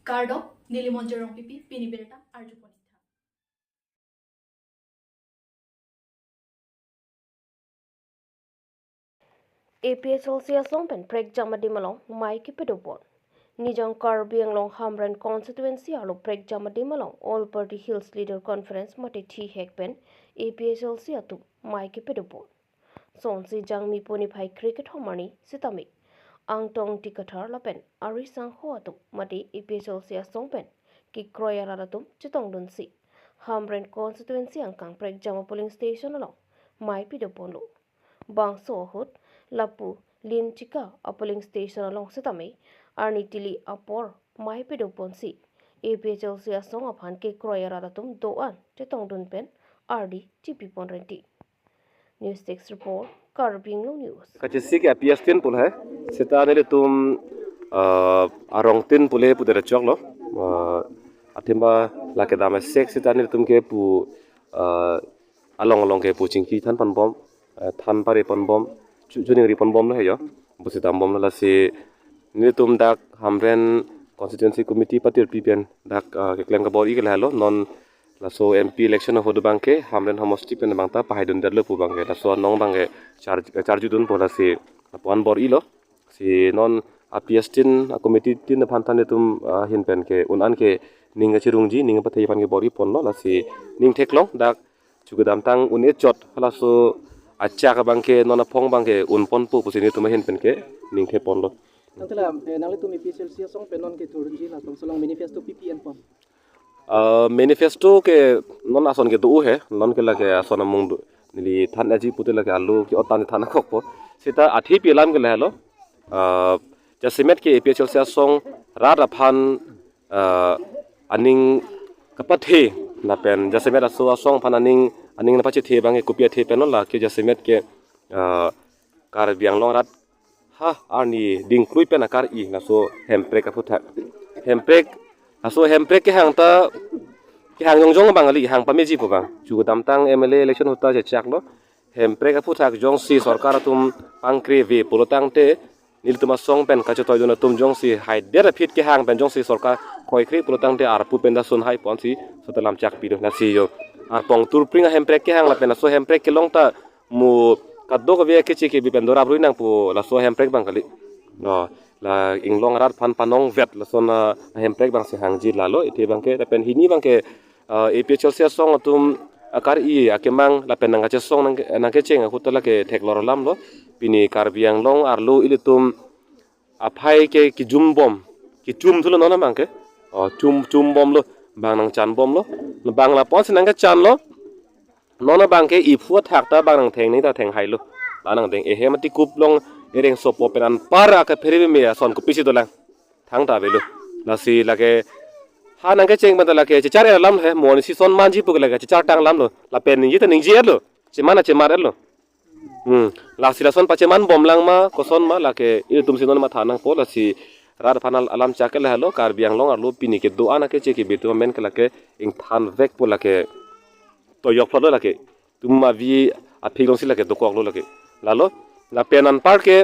Gardop Nilimonjerong Pipi Piniberta Arjuponita. APSL siasong pen prek jamadi malong mai ki pedopon. Nijang Karbi Anglong Hamran constituency alo prek jamadi malong all party hills leader conference mate thi hekpen APSL siatu mai ki pedopon. Sonsi jangmi poni phai cricket homani sitami. Angtong tikathar lapen arisang hoatu mati APSL siasong pen ki kroyara ratum chitong dunsi. Hamran constituency angkang prek jama polling station along mai pedopon lo. Bangso hut lapu lin chika a polling station along sitame arni tili apor mai pedopon si APHL sia song aphan ke kroyara ratum doan chetong dun pen RD TP pon renti News 6 report Karbi Anglong News kachisi ke APS tin pul hai sita ne tum arong tin pule pudera chok lo atimba lake dama sek sita ne tum ke pu along ke pu chingki than pan bom than pare pan bom chuning ri pan bom lo heyo busita bom la si ne tum dak hamren constituency committee patir pipen dak ke klem ka bori ke halo non la so MP election of banke hamren homosti pen bangta pahaidun darle pu bange la so nong bange charge dun pola si puan bor ilo si non APS tin committee tin phantan tum hin pen ke unan ke ninga chirungji ninga pathai pan ke bori pon lo la si ning theklong dak chugudam tang une chot hala so acha ka bangke nona phong bangke un pon pu pusini tuma hin pen ke ning the pon lo Nangtala nangli tumi PSL sia song penon ke turunji la tong solong manifesto PPN pon. manifesto ke non ason ke tu he non ke la ke ason among nili than aji pute la ke alu ki otan than khok po sita athi pilam ke la lo jasimet ke APHL sia song ra phan aning kapathe na pen jasimet aso song phan aning na pache the bange kopia the pen la ke jasimet ke Karbi Anglong rat ha arni ding krui pen akar I na so hemprek ka phutha hemprek aso hemprek ke hang ta ki hang jong bangali hang pameji po bang chu dam tang MLA election hota je chak lo hemprek ka phutha jong si sarkar tum pangkre ve polotang te nil tuma song pen ka chotoy jona tum jong si hai dera fit ke hang pen jong si sarkar khoi kri polotang te ar pu pen da sun hai pon si sotalam chak pi do na si yo ar pong tur pringa hemprek ke hang la pen so hemprek ke long ta mu kaddo ka ve ke chi ke bi pen dora brui nang pu la so hemprek bangali no la inglong rat pan panong vet la son hemprek bang se hangji la lo ite bang ke la pen hini bang ke APHL sia song tum akar I akemang la pen nga che song nang ke cheng hutala ke theklor lam lo pini Karbi Anglong arlo ilitum aphai ke ki jum bom ki chum thulo nona bang ke chum bom lo bang nang chan bom lo bang la pon nang ke chan lo nona bang ke I phuat thak ta bang nang theng ni ta theng hai lo la nang deng e hemati kup long ereng so poperan para ka pheribe me son ko pisi dolang thang ta belu la si la ke ha nang ke cheng bandala ke char lam he mon si son manji puk la ke char tang lam lo la pen ni ta ning ji lo chemana chemar lo la si la son pa cheman bom lang ma ko son ma la ke I tum sinon ma thanang po la si rad phanal alam chakel halo Karbi Anglong arlo pini ke do ana ke che ke betu men ke la ke ing than vek po la ke to yok phlo la ke tum ma vi a phigong si la ke do kok lo la ke la lo la penan par ke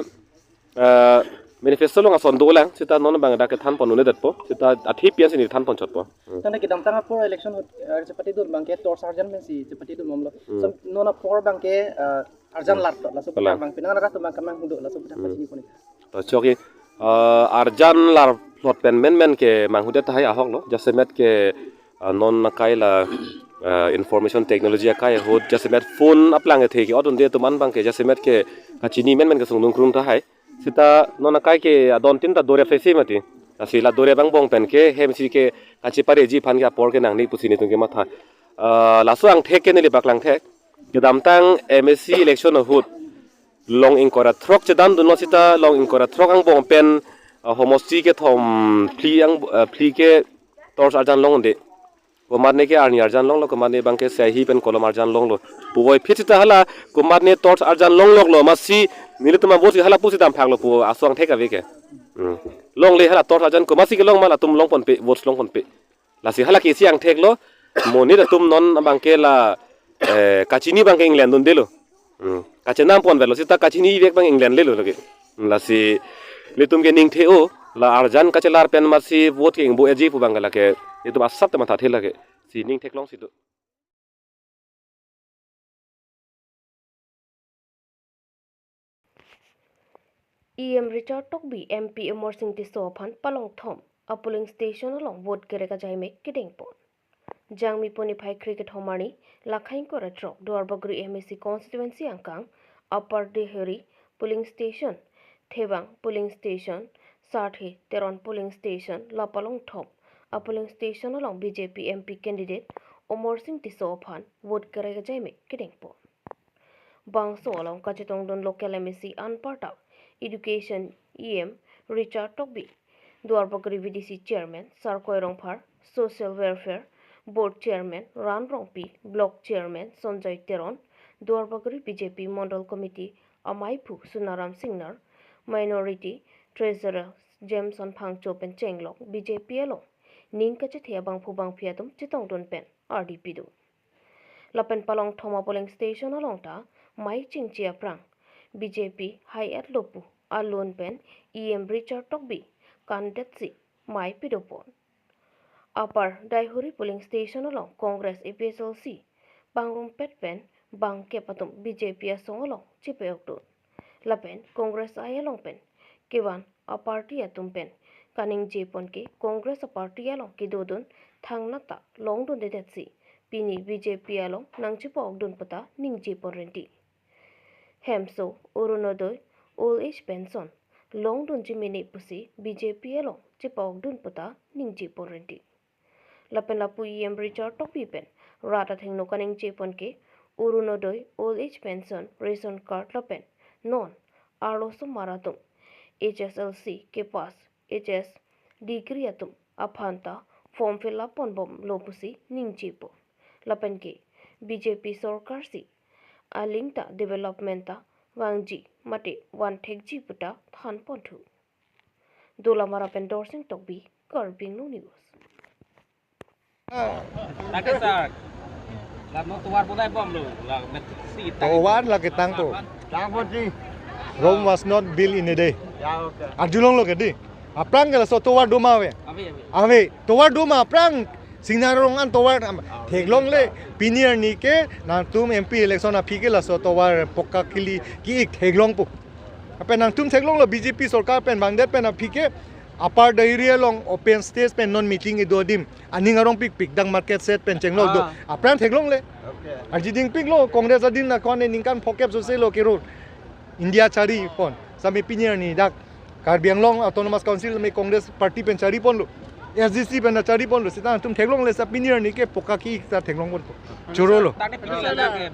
manifesto lo ngason do lang sita non bang da ke than pon ne dat po sita athi pian sini than pon chot po Tanda ke dam tanga por election chepati dul bang ke tor sarjan men si chepati dul momlo. So nona por bang ke arjan lat la so bang pinang ra to bang kamang hudo la so putha pachini poni. to choki arjan lar plot pen men ke manghudet hai ahok lo jasemet ke non nakai la information technology kai hot jasemet phone aplang the ke odun de to man bang ke jasemet ke kachini men ke sung krum ta hai sita non nakai ke adon tin ta dore fesi mati asila dore bang bong pen ke hem si ke kachi pare ji phan ke por ke nang ni pusini tung ke matha la so ang thek ke ne le baklang thek gedam tang MSc election hot long in kora throk chedan dun no sita long in kora throk ang bong pen homosti ke thom pli ke tors arjan long de komarne ke arni arjan long lo komarne bangke sahi pen kolom arjan long lo puoi phitita hala komarne tors arjan long lo masi milituma bosi hala pusi dam phang lo pu aswang theka veke long le hala tors arjan ko masi ke long mala tum long pon pe votes long pon pe la si hala ki siang thek lo moni da tum non bangke la kachini bangke England dun delo kachenam pon velo sita kachini vek bang England le lo lage la si le tum ke ning the o la arjan kacelar pen masi vote king bo eji pu bangala ke itu asap te mata thela ke si ning theklong si tu Richard Tokbi MP Emersing ti so phan palong thom a polling station along vote kere ka jai me kiding pon jangmi poni phai cricket homani lakhain ko retro Duarbagri MSC constituency angkang upper deheri polling station thebang polling station Sarthi Teron polling station la palong thom a polling station along BJP MP candidate Emersing ti so phan vote kere ka jai me kiding pon bangso along kachetong don local MSC anparta education Richard Tokbi Duarbagri VDC chairman Sarkoi Rongphar social welfare board chairman Ran Rongpi block chairman Sanjay Teron Duarbagri BJP Mandal committee Amaipu Sunaram Singnar minority treasurer Jameson Phangcho Pen Chenglok BJP along Ningkachethe bangphu bangphiatum chitong don pen RDP do Lapen palong thoma polling station along ta mai chingchia prang BJP high at lopu alone pen Richard Tokbi candidacy mai pidopon upper daihuri polling station along Congress APSLC bangrum pet pen bang kepatum BJP asong along chipe okto lapen Congress ay along pen kiwan a party atum pen kaning jepon ke Congress a party along ki dodon thangnata long don detsi pini BJP along nangchipo okdon pata ning jepon renti Hemso Urunodoy Old Age Pension Long Dun Jimini Pussy BJP along Chipok Dun Puta Ning Jipon Renti Lapen Lapu Richard Topi Pen Rata Thing no Kaning Jipon Ke Urunodoy Old Age Pension Ration Card Lapen Non Arloso Maratum HSLC Ke Pass HS Degree Atum Aphanta Form Fill Up on Bom Lopusi Ning Jipo Lapen Ke BJP Sorkar Si Alingta developmenta wangji mate wan thekji puta than ponthu dola mara endorsing tokbi Karbi Anglong news Tawar la ketang to. Rome was not built in a day. Ajulong lo kedi. Aprang gala so tawar doma we. Ave tawar doma aprang Sinarong an tawar theglong le pinier ni ke na tum MP election a phike la so tawar pokka kili ki ik theglong pu apen nang tum theglong lo BJP sarkar pen bangdet pen a phike upper the area long open stage pen non meeting i dodim aning arong pik dang market set pen chenglo do apran theglong le arjiding pik lo congress adin na kon ningkan phokep so se lo kiro India chari pon sami pinier ni dak Karbi Anglong autonomous council me congress party pen chari pon lo SGC pen chari pon lo sita tum theglong le sa pinier ni ke poka ki ta theglong pon churo lo tak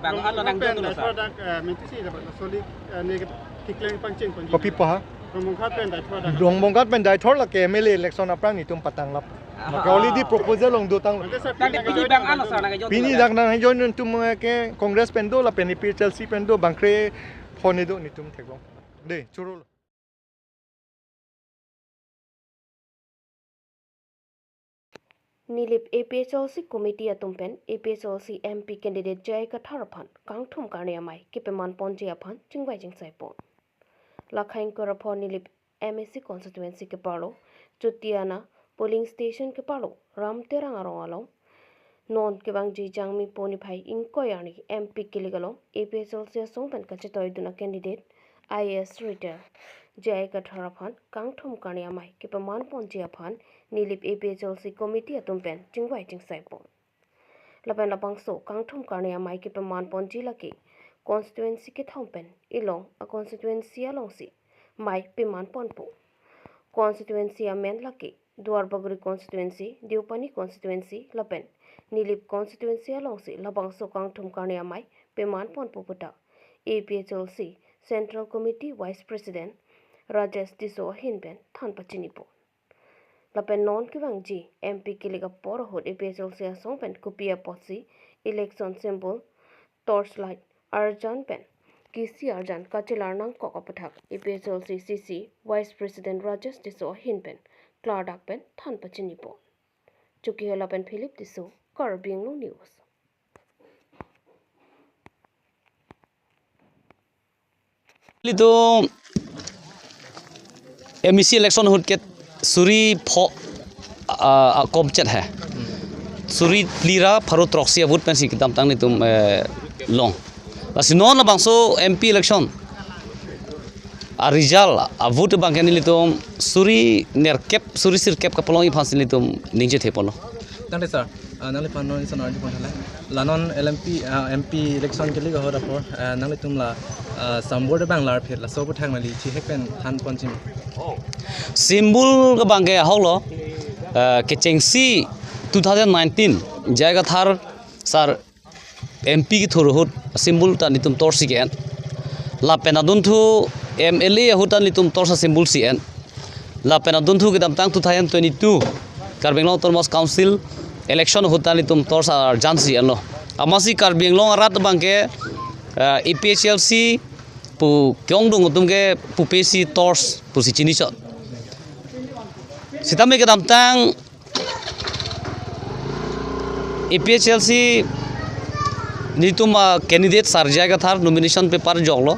bang alo nang don lo sa mentisi dapat solid negatif tiklang pangcing pon kopi pa Dongbongkat pen dai thor la ke MLA election aprang ni tum patang lap maka already proposal long do tang bang alo sa nang pini dak nang join tum ke congress pen do la pen PHLC pen do bangkre phone do ni tum theglong de churo Nilip APSLC committee atumpen APSLC MP candidate Jai Katharaphan kangthum karnia mai kipeman ponje aphan chingwai jingsai pon Lakhain Korapon Nilip MSC constituency ke palo Chutiana polling station ke palo Ramterang arong along non ke bangji jangmi poni phai inkoyani MP kiligalo APSLC songpen kachetoy duna candidate IS retire Jai Katharaphan kangthum karnia mai kipeman ponje aphan Nilip APSLC committee atumpen chingwai jingsai pon Lapen lapang so kangthum karnia mai kipeman ponji laki constituency ke thompen ilong a constituency along si mai piman ponpo constituency amen laki Duarbagri constituency Diupani constituency lapen Nilip constituency along si labang so kangthum karnia mai piman ponpo puta APHLC Central Committee Vice President Rajesh Diso Hinben Thanpachinipo Lapen non kibangji MP kiliga porohod APHLC songpen kupia potsi election symbol torchlight Arjan Pen Kisi Arjan Kachilar Nang Kokapathak APSLC CC Vice President Rajesh Diso Hinpen Clardak Pen Thanpachinipo Chuki Hela Pen Philip Diso Karbi Anglong News Itu MEC election hut ket Suri फो कॉम्चेट है सूरी लीरा फरो ट्रॉक्सी vote पेंसी किताब तंग तुम लोंग बस नॉन बांसो एमपी इलेक्शन आ रिजल्ट आ वोट बांगे निली तुम सूरी नेर कैप सूरी सिर कैप का पलोंगी फांसी निली तुम निजे थे पलो Tante sir, nangli panon isan arti pun hala. Lanon MP election ke liga hora por nangli tumla sambor de banglar phir la sobu thang nali chi hekpen than ponchim. सिम्बुल का बांगे हाउलो के चेंगसी 2019 जायगा थार सर एमपी की थोर होत सिम्बुल ता नितुम तोर Chichen ला पेनादुन थु MLA होता नितुम तोर सा सिम्बुल सिएन ला पेनादुन थु के दाम तांग 2022 कार्बी आंगलोंग तोरमस काउंसिल इलेक्शन होता नितुम तोर सा जान सिएन लो अमासी कार्बी आंगलोंग रात बांगे ईपीएचएलसी पु क्यों दुंग तुमके पुपेसी तोर्स पुसी चिनिसो सितमे के दाम तांग ईपीएचएलसी नितुम कैंडिडेट सारजा का थार नॉमिनेशन पेपर जोगलो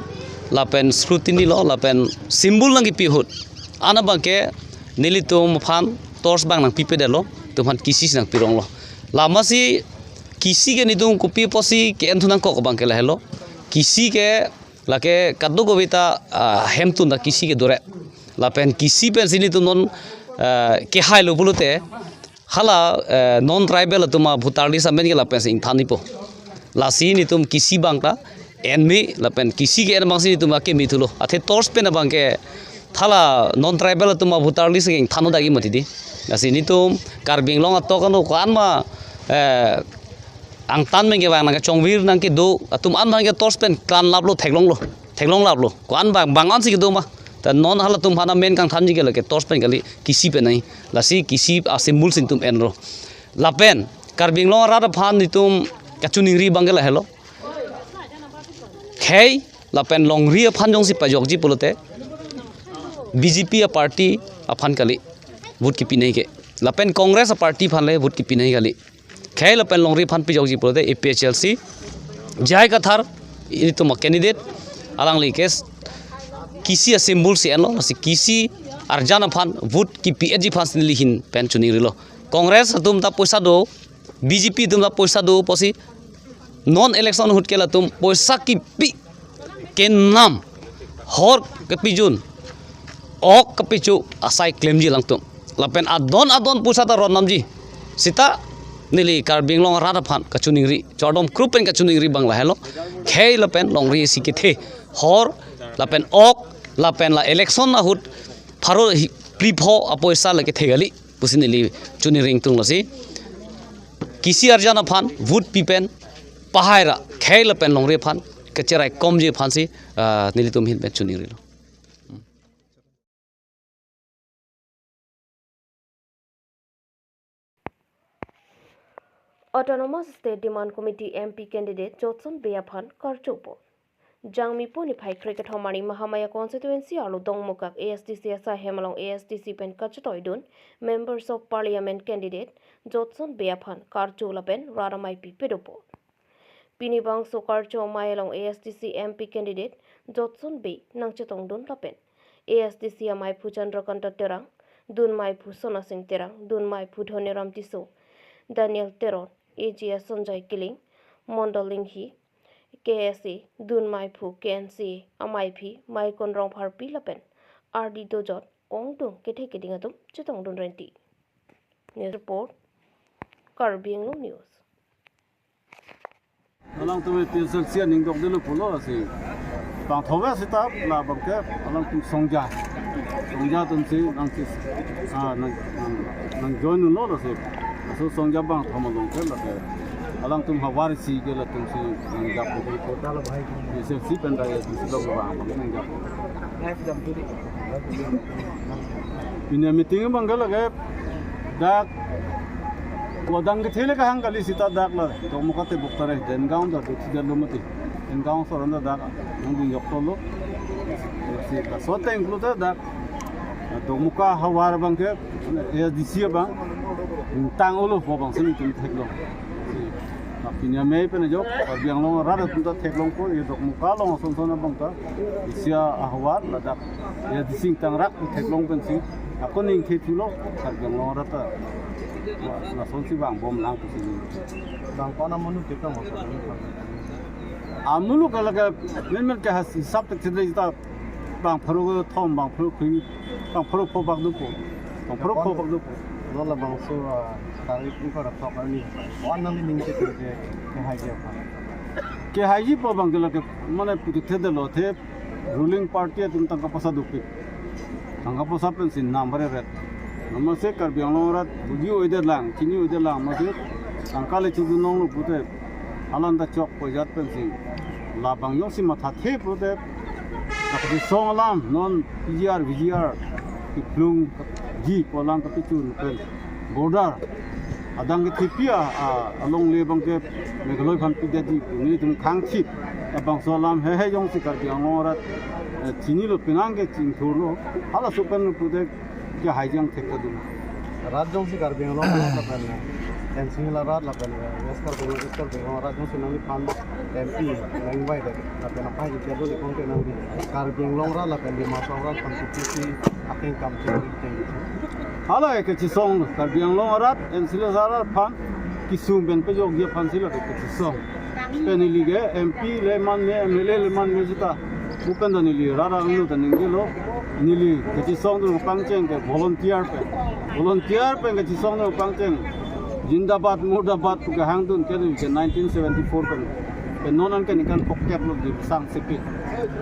लापेन स्क्रूटिनी लो लापेन सिम्बुल नंगी पिहुत आना बांके निली तुम फान तोर्स बांग नंग पिपे देलो तुम किसी नंग पिरोंग लो लामासी किसी के नितुम कुपी पोसी के एंथुनंग को बांके लहेलो किसी के लाके कद्दू गोविता हेमतुन दा किसी के दोरे लापेन किसी पेन सिनी तुम नॉन के हाई लो बुलुते हाला नॉन ट्राइबल तुम भूतारली समेन के लापेन सिंग थानी पो लासी नि तुम किसी बांगता एनमी लापेन किसी के एन बांसी तुम के मिथुलो अथे तोर्स पे न बांके थाला नॉन ट्राइबल तुम भूतारली से थानो दागी मतिदी लासी नि तुम कार्बी आंगलोंग अतो कनो कान मा आं तान में के बांग ना चोंगवीर नंग के दो तुम आन बांगे तोर्स पेन कान लाबलो थेगलोंग लाबलो कान बांगान से के दो मा त नॉन हाला तुम हाना मेन कांग थान जी के लगे तोर्स पेन गली किसी पे नहीं लासी किसी आ सिम्बुल सिंग तुम एनरो लापेन कार्बी आंगलोंग रात फान नि तुम कचुनिंगरी बांगेला हेलो खे लापेन लोंगरी फान जोंसी पाजोगजी पुलते बीजेपी पार्टी अफान कली वोट की पिने के लापेन कांग्रेस पार्टी फानले वोट की पिने गली खे लापेन लोंगरी फान पिजोगजी पुलते एपीएचएलसी जाय का थार ini तुम कैंडिडेट अलंगली केस किसी सिम्बुल से एनो किसी अर्जाना फान वोट की पीएचजी फान से लिहिन पेन चुनिंगरिलो कांग्रेस तुम ता पैसा दो बीजेपी तुम पैसा दो पसी नॉन इलेक्शन हुट केला तुम पैसा की पी के नाम हर कपिजुन ok kapichu asai claim ji lang tum lapen adon pusat ronam ji sita nili Karbi Anglong rada phan kachuningri chodom krupen kachuningri bangla hello khei lapen longri sikithe hor lapen ok lapen la election na hut pharo pripho apoisa lake thegali pusinili chuniring tung lasi kisi arjana phan voot pipen pahaira khei lapen longri phan kacherai komji phansi nili tum hin ben chuningri lo Autonomous State Demand Committee MP candidate Johnson Beaphan Karchupo Jangmi Puni Pai Cricket Homani Mahamaya constituency Alu Dongmukak ASTC Asa Hemalong ASTC Pen Kachatoidun Members of Parliament candidate Johnson Beaphan Karchula Pen Radamai Pidopo Pinibang So Karcho Mayalong ASTC MP candidate Johnson B Nangchatong Dun Lapen ASTC Amai Puchandra Kanta Terang Dun Mai Pu Sona Singh Terang Dun Mai Pu Dhoniram Tiso Daniel Teron AGS Sanjay Killing Mondoling He KSA Dun Mai Phu KNC Amai Phi Mai Kon Rong Phar Pi Lapen RD Dojot Ong Dung Kethe Keding Atum Chitong Dun Renti News Report Karbi Anglong News Alang tu tinsel sia ning dok dulu pulo si bang thowe sitap la bangke alang tu songja tun si nang join no lo si so songja bang thamalong ke la alang tum hawar si ke la tum si nang jap ko dala bhai se si penda ye si dok bang nang jap ini meeting bang gala ge dak wadang ke thele ka hang kali sita dak la to mukate buktare den gaun da de lumati den gaun soranda dak nang di yok tolo si ka sote include dak to muka hawar bang ke ye disia bang tang ulu po bang sini tum theklo apinya me pe ne jok Karbi Anglong rada tum ta theklong ko ye dok muka long son son bang ta disia hawar la dak ye dising tang rak theklong pen si aku ning thilo Karbi Anglong rata la son si bang bom lang pusi bang kona monu kita mo amulu kala men ka has sab tak chidai ta bang pharo thom bang pharo khui bang pharo pho bak du ko bang pharo pho bak du ko lola bang so tarik ni ko rathok ani wan nang ning te ke hai ke haji po bang kala ke mane puti the de lo the ruling party tum tang ka pasa du pe tang ka pasa pen sin nam bare ret namaste Karbi Anglong rat buji oide lang chini oide lang ma se angkale chu du nong lu pute alanda chok po jat pen sin la bang yo si ma tha the pute Tapi song alam non PGR ki plung ji polang tapi chun pen border adang ke tipia along le bang ke megaloi phan pi di ni tum khang chip abang solam he jong si Karbi Anglong rat chini lo pinang ke chin thur lo hala supen pude ke haijang thek du rat jong si Karbi Anglong la pen dancing la rat la pen western Bengal rat jong sinali phan MP language la pen apa ji jado le kon ke nang di Karbi Anglong rat la pen di ma rat phan ti aking kam chen hala ke chi song Karbi Anglong rat en sila zara phan ki sum ben pe jog ye phan sila ke chi song pen lige MP le man ne MLA le man ne jita bukan dan nili rara ngilu dan ningilo nili ke chi song du pangcheng ke volunteer pe ke chi song du pangcheng Jindabad Murdabad ke hangdun ke 1974 kan nonan kan ikan poket lo di sang sepi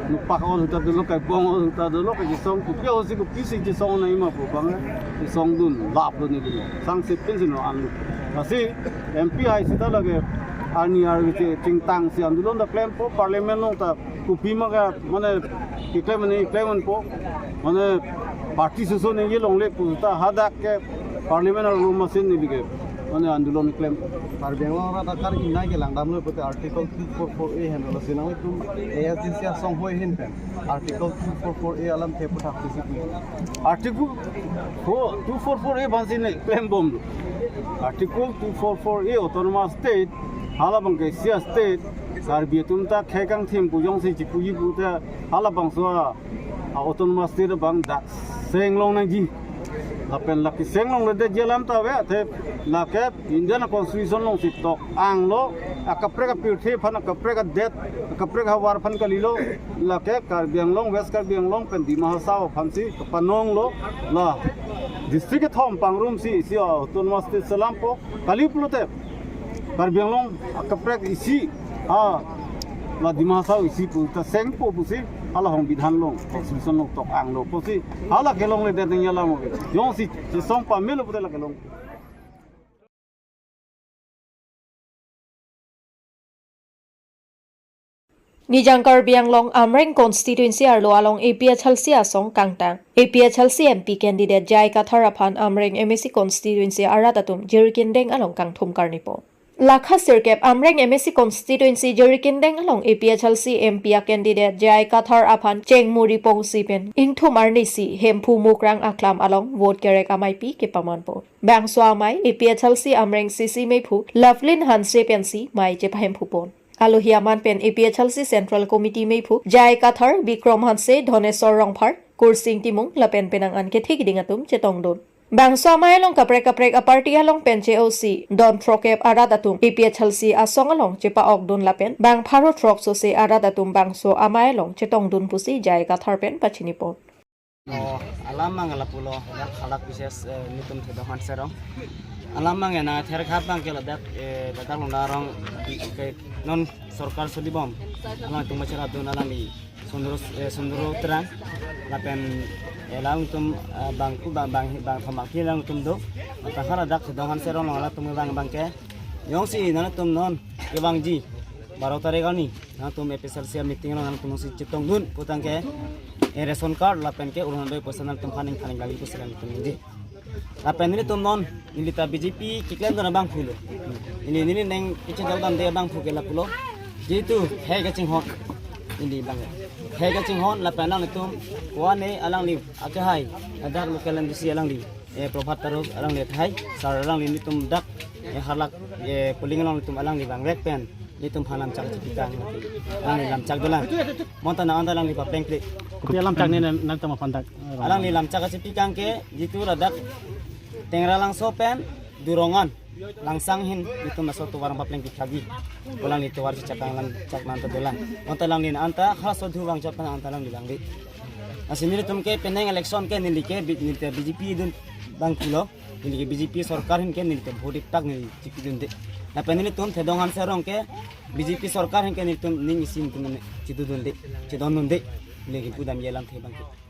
nupak ol huta dulu kai bong ol huta dulu ke song ku pio si ku pisi ji song na ima pu bang di song dun lap lo ni dulu sang sepi sino an kasi MP hai sita lage arni ar ke ting tang si andulon da claim po parliament lo ta ku pima ka mane ki claim po mane party susu ne ye long le pu ta hadak ke parliament room machine ni dige mane andulon claim Karbi Anglong rat akar inai ke langdam lo pute article 244A hen lo sinang tum ASDC song hoi hen pen article 244A alam the putak kisi article 244A bansin ne claim bom article 244A autonomous state halabang ke sia state Karbi tum ta khekang thim pujong si jipuji bu ta halabang so autonomous state bang da senglong na ji lapen laki senglong le de jelam ta we the lake Indian constitution long si tok ang lo akapreka pirthi phan akapreka det akapreka war phan kalilo lake Karbi Anglong West Karbi Anglong pen di mahasao phan si panong lo la district thom pangrum si autonomous state salampo kaliplote Karbi Anglong akaprek isi la di mahasao isi pu ta sengpo pu si hala hong bidhan long constitution long tok ang lo pu si hala kelong le de nyala mo yong si song pa melo pu la kelong Nijang Karbi Anglong Amreng constituency arlo along APHLC asong kangtang APHLC MP candidate Jai Katharaphan Amreng MSC constituency aratatum Jerikindeng along kangthum karnipo Lakha Sirkep Amreng MSC constituency Jerikindeng along APHLC MP candidate Jai Katharaphan Chengmuri Pongsipen Ingthum Arnisi Hemphu Mukrang Aklam along vote kerek amaipi ke pamanpo Bangso amai APHLC Amreng CC Mephu Lovelin Hanse Pensi mai Jepahempupon Alohiaman pen APHLC Central Committee Mephu Jai Kathar Bikrom Hanse Dhonesor Rongphar Kursing Timung Lapen Penang Anke Thikidingatum Chetongdon Bangso Amayalong kaprek aparty along pen JOC Don Trokep Aradatum APHLC Asong along Chepa Ogdon Lapen Bang Pharo Trok so se Aradatum Bangso Amayalong Chetongdon Pusi Jai Kathar pen Pachinipo alam mangala pulo dak halak bises nitum thedo hanserong alam mangena ther khapang kela dak dadang londarong ke non sarkar solibom alang tum machara dun alami sondro terang lapen elang tum bangku bang phamaki lang tum do takara dak thedo hanserong ala tum bang ke yongsi nana tum non ke bangji 12 tarik ni na tum episode meeting lang tum si chitong dun kutang ke ration card lapen ke urun doi personal tum khaning lagi kusiran tum di lapen ini tum non ini ta BJP kiklan dona bang phulo ini neng kichen dam de bang phu ke la pulo jitu he ga ching hon ini bang he ga ching hon lapen lang tum wane alang li akahai adak lokalan disi alang li propat tarus alang li thai sar alang li tum dak halak puling alang tum alang li bang rek pen nitum halam cak cipikang alang lam cak dolan monta na anda lang lipa pengkli Kupi alam cak ni nanti mau pantak. alang lam cak cipikang ke jitu ladak tengra lang sopen durongan langsang hin itu masuk tu warang papleng kagi ulang itu war cakang lang cak nanta dolan monta lang ni anta khas odhu wang capan anta lang dilang di asimir tumke peneng election ke nilike nilte BJP dun bang kilo nilike BJP sarkar hin ke nilte vote tak nil cipi dun de na penili tum thedongan serong ke BJP sarkar hin ke niltum ning isim tum citu dun de cidon dun de nilike pudam yelam the bang